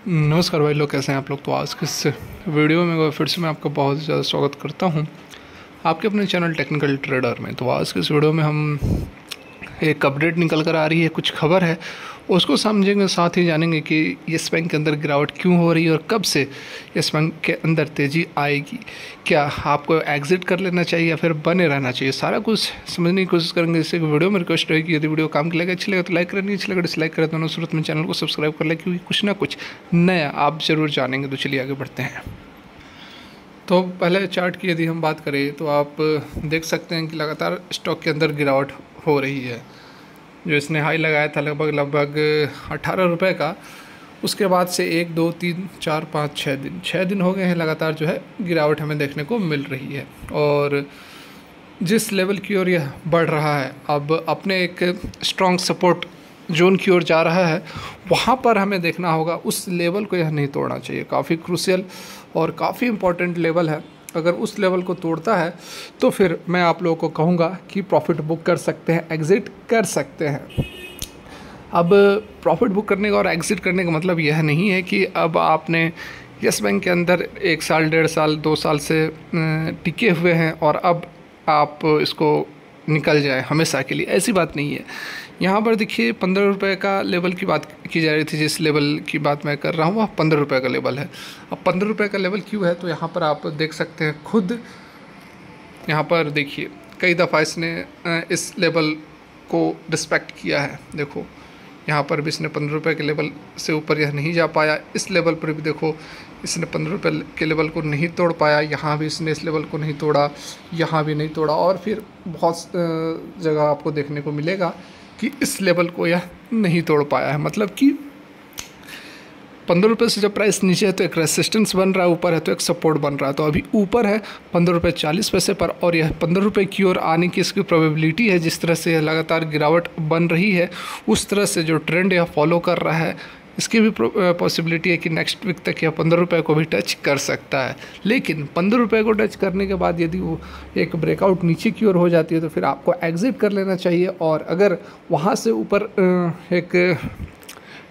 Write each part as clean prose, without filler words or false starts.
नमस्कार भाई लोग, कैसे हैं आप लोग। तो आज के इस वीडियो में फिर से मैं आपका बहुत ज़्यादा स्वागत करता हूं आपके अपने चैनल टेक्निकल ट्रेडर में। तो आज के इस वीडियो में हम एक अपडेट निकल कर आ रही है, कुछ खबर है उसको समझेंगे, साथ ही जानेंगे कि येस बैंक के अंदर गिरावट क्यों हो रही है और कब से येस बैंक के अंदर तेज़ी आएगी। क्या आपको एग्जिट कर लेना चाहिए या फिर बने रहना चाहिए, सारा कुछ समझने की कोशिश करेंगे। इससे वीडियो में रिक्वेस्ट रहेगी, यदि वीडियो काम के लगे अच्छी लगे तो लाइक करनी, अच्छी लगे डिसलाइक करें दोनों सूरत में चैनल को सब्सक्राइब कर ले, क्योंकि कुछ ना कुछ नया आप ज़रूर जानेंगे। तो चलिए आगे बढ़ते हैं। तो पहले चार्ट की यदि हम बात करें तो आप देख सकते हैं कि लगातार स्टॉक के अंदर गिरावट हो रही है। जो इसने हाई लगाया था लगभग 18 रुपये का, उसके बाद से 1 2 3 4 5 6 दिन हो गए हैं लगातार जो है गिरावट हमें देखने को मिल रही है। और जिस लेवल की ओर यह बढ़ रहा है, अब अपने एक स्ट्रॉन्ग सपोर्ट जोन की ओर जा रहा है, वहाँ पर हमें देखना होगा उस लेवल को यह नहीं तोड़ना चाहिए। काफ़ी क्रूशियल और काफ़ी इम्पोर्टेंट लेवल है। अगर उस लेवल को तोड़ता है तो फिर मैं आप लोगों को कहूँगा कि प्रॉफिट बुक कर सकते हैं, एग्ज़िट कर सकते हैं। अब प्रॉफिट बुक करने का और एग्ज़िट करने का मतलब यह नहीं है कि अब आपने येस बैंक के अंदर 1 साल 1.5 साल 2 साल से टिके हुए हैं और अब आप इसको निकल जाए हमेशा के लिए, ऐसी बात नहीं है। यहाँ पर देखिए 15 रुपये का लेवल की बात की जा रही थी। जिस लेवल की बात मैं कर रहा हूँ वह 15 रुपये का लेवल है। अब 15 रुपये का लेवल क्यों है, तो यहाँ पर आप देख सकते हैं खुद। यहाँ पर देखिए कई दफ़ा इसने इस लेवल को रिस्पेक्ट किया है। देखो यहाँ पर भी इसने 15 रुपये के लेवल से ऊपर यह नहीं जा पाया। इस लेवल पर भी देखो इसने 15 रुपये के लेवल को नहीं तोड़ पाया। यहाँ भी इसने इस लेवल को नहीं तोड़ा, यहाँ भी नहीं तोड़ा। और फिर बहुत जगह आपको देखने को मिलेगा कि इस लेवल को यह नहीं तोड़ पाया है। मतलब कि 15 रुपये से जब प्राइस नीचे है तो एक रेसिस्टेंस बन रहा है, ऊपर है तो एक सपोर्ट बन रहा है। तो अभी ऊपर है 15 रुपये 40 पैसे पर, और यह 15 रुपये की ओर आने की इसकी प्रोबेबिलिटी है। जिस तरह से यह लगातार गिरावट बन रही है, उस तरह से जो ट्रेंड यह फॉलो कर रहा है, इसकी भी पॉसिबिलिटी है कि नेक्स्ट वीक तक यह 15 रुपये को भी टच कर सकता है। लेकिन 15 रुपये को टच करने के बाद यदि वो एक ब्रेकआउट नीचे की ओर हो जाती है तो फिर आपको एग्जिट कर लेना चाहिए। और अगर वहाँ से ऊपर एक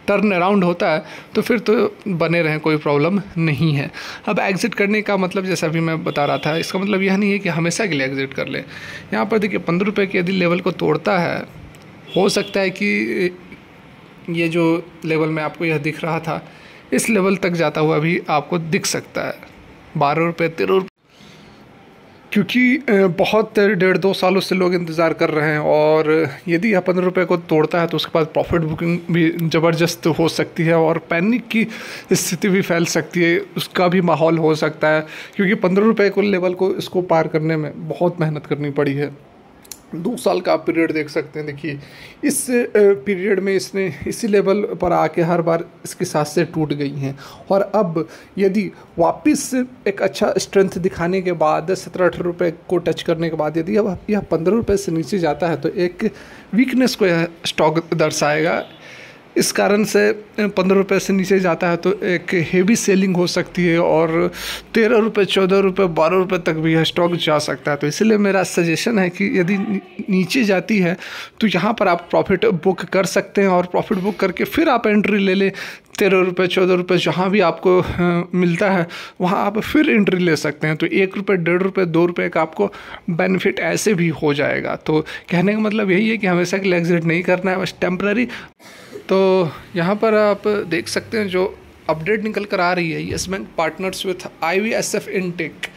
टर्न अराउंड होता है तो फिर तो बने रहें, कोई प्रॉब्लम नहीं है। अब एग्ज़िट करने का मतलब जैसा अभी मैं बता रहा था, इसका मतलब यह नहीं है कि हमेशा के लिए एग्ज़िट कर लें। यहाँ पर देखिए 15 रुपये के यदि लेवल को तोड़ता है, हो सकता है कि ये जो लेवल में आपको यह दिख रहा था, इस लेवल तक जाता हुआ भी आपको दिख सकता है 12 रुपये 13 रुपये, क्योंकि बहुत 1.5-2 सालों से लोग इंतज़ार कर रहे हैं। और यदि यह 15 रुपये को तोड़ता है तो उसके बाद प्रॉफिट बुकिंग भी ज़बरदस्त हो सकती है और पैनिक की स्थिति भी फैल सकती है, उसका भी माहौल हो सकता है। क्योंकि 15 रुपये को लेवल को इसको पार करने में बहुत मेहनत करनी पड़ी है। 2 साल का आप पीरियड देख सकते हैं। देखिए इस पीरियड में इसने इसी लेवल पर आके हर बार इसकी सांसें टूट गई हैं। और अब यदि वापस एक अच्छा स्ट्रेंथ दिखाने के बाद 17-18 रुपये को टच करने के बाद यदि अब यह 15 रुपये से नीचे जाता है तो एक वीकनेस को यह स्टॉक दर्शाएगा। इस कारण से 15 रुपये से नीचे जाता है तो एक हेवी सेलिंग हो सकती है और 13 रुपये 14 रुपये 12 रुपये तक भी यह स्टॉक जा सकता है। तो इसलिए मेरा सजेशन है कि यदि नीचे जाती है तो यहाँ पर आप प्रॉफिट बुक कर सकते हैं और प्रॉफिट बुक करके फिर आप एंट्री ले लें। 13 रुपये 14 रुपये जहाँ भी आपको मिलता है वहाँ आप फिर एंट्री ले सकते हैं। तो 1 रुपये 1.5 रुपये 2 रुपये का आपको बेनिफिट ऐसे भी हो जाएगा। तो कहने का मतलब यही है कि हमेशा के लिए एग्जिट नहीं करना है, बस टेम्पररी। तो यहाँ पर आप देख सकते हैं जो अपडेट निकल कर आ रही है, yes bank partners with IVSF intake.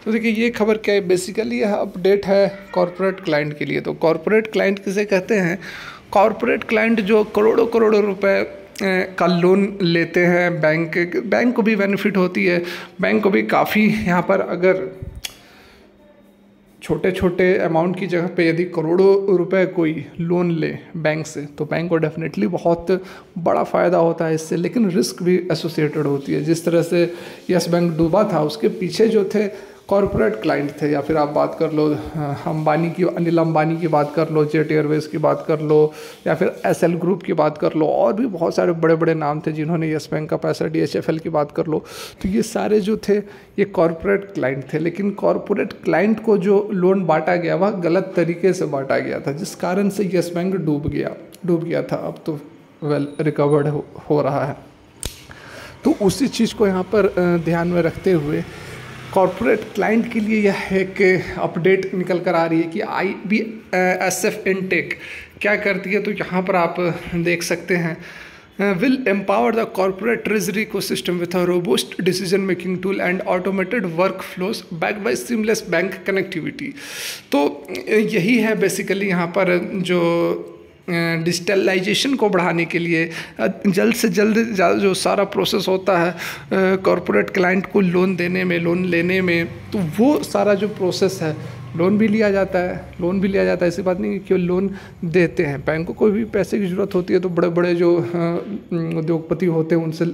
तो देखिए ये खबर क्या है, बेसिकली यह अपडेट है कॉरपोरेट क्लाइंट के लिए। तो कॉरपोरेट क्लाइंट किसे कहते हैं? कॉरपोरेट क्लाइंट जो करोड़ों करोड़ों रुपए का लोन लेते हैं, बैंक को भी बेनिफिट होती है। बैंक को भी काफ़ी यहाँ पर अगर छोटे छोटे अमाउंट की जगह पे यदि करोड़ों रुपए कोई लोन ले बैंक से तो बैंक को डेफिनेटली बहुत बड़ा फ़ायदा होता है इससे, लेकिन रिस्क भी एसोसिएटेड होती है। जिस तरह से यस बैंक डूबा था, उसके पीछे जो थे कॉरपोरेट क्लाइंट थे, या फिर आप बात कर लो अनिल अंबानी की बात कर लो, जेट एयरवेज की बात कर लो, या फिर SL ग्रुप की बात कर लो, और भी बहुत सारे बड़े बड़े नाम थे जिन्होंने यस बैंक का पैसा, DHFL की बात कर लो। तो ये सारे जो थे ये कॉरपोरेट क्लाइंट थे, लेकिन कॉरपोरेट क्लाइंट को जो लोन बांटा गया वह गलत तरीके से बांटा गया था, जिस कारण से यस बैंक डूब गया था। अब तो रिकवर्ड हो रहा है। उसी चीज़ को यहाँ पर ध्यान में रखते हुए कॉरपोरेट क्लाइंट के लिए यह एक अपडेट निकल कर आ रही है कि IBSF इनटेक क्या करती है। तो यहाँ पर आप देख सकते हैं, will empower the corporate treasury ecosystem with a robust decision making tool and automated workflows backed by seamless bank connectivity। तो यही है बेसिकली यहाँ पर जो डिजिटलाइजेशन को बढ़ाने के लिए जल्द से जल्द जो सारा प्रोसेस होता है कॉरपोरेट क्लाइंट को लोन देने में, लोन लेने में, तो वो सारा जो प्रोसेस है, लोन भी लिया जाता है, ऐसी बात नहीं कि लोन देते हैं। बैंकों को भी पैसे की ज़रूरत होती है, तो बड़े बड़े जो उद्योगपति होते हैं उनसे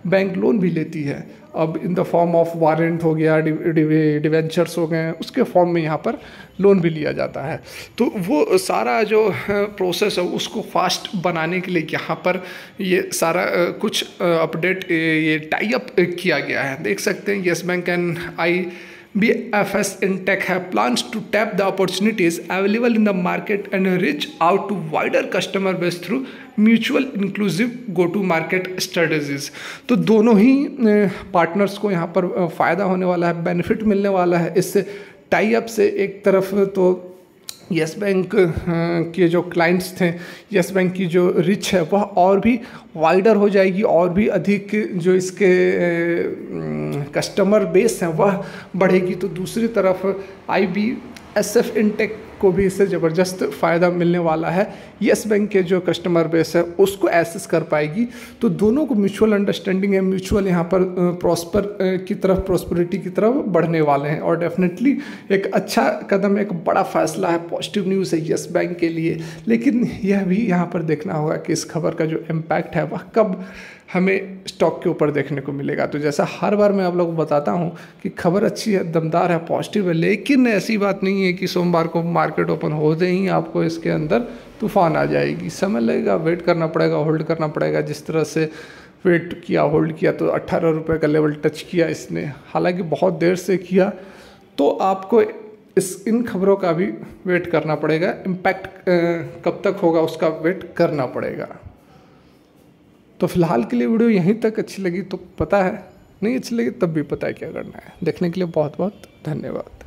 बैंक लोन भी लेती है। अब in the form of warrant हो गया, डिवेंचर्स हो गए, उसके फॉर्म में यहाँ पर लोन भी लिया जाता है। तो वो सारा जो प्रोसेस है उसको फास्ट बनाने के लिए यहाँ पर ये सारा कुछ अपडेट, ये टाई अप किया गया है। देख सकते हैं yes bank and IBFS Intech have plans to tap the opportunities available in the market and reach out to wider customer base through mutual inclusive go-to-market strategies। तो दोनों ही पार्टनर्स को यहाँ पर फ़ायदा होने वाला है, बेनिफिट मिलने वाला है इससे टाई अप से। एक तरफ तो येस बैंक के जो क्लाइंट्स थे, येस बैंक की जो रिच है वह और भी वाइडर हो जाएगी, और भी अधिक जो इसके कस्टमर बेस हैं वह बढ़ेगी। तो दूसरी तरफ IBSF इनटेक को भी इससे ज़बरदस्त फ़ायदा मिलने वाला है। येस बैंक के जो कस्टमर बेस है उसको एक्सेस कर पाएगी। तो दोनों को म्यूचुअल अंडरस्टैंडिंग है, म्यूचुअल यहाँ पर प्रॉस्पेरिटी की तरफ बढ़ने वाले हैं। और डेफिनेटली एक अच्छा कदम, एक बड़ा फैसला है, पॉजिटिव न्यूज़ है येस बैंक के लिए। लेकिन यह भी यहाँ पर देखना होगा कि इस खबर का जो इम्पैक्ट है वह कब हमें स्टॉक के ऊपर देखने को मिलेगा। तो जैसा हर बार मैं आप लोगों को बताता हूँ कि खबर अच्छी है, दमदार है, पॉजिटिव है, लेकिन ऐसी बात नहीं है कि सोमवार को मार्केट ओपन होते ही आपको इसके अंदर तूफान आ जाएगी। समय लगेगा, वेट करना पड़ेगा, होल्ड करना पड़ेगा। जिस तरह से वेट किया, होल्ड किया, तो 18 रुपये का लेवल टच किया इसने, हालांकि बहुत देर से किया। तो आपको इन खबरों का भी वेट करना पड़ेगा, इम्पैक्ट कब तक होगा उसका वेट करना पड़ेगा। तो फिलहाल के लिए वीडियो यहीं तक। अच्छी लगी तो पता है, नहीं अच्छी लगी तब भी पता है क्या करना है। देखने के लिए बहुत बहुत धन्यवाद।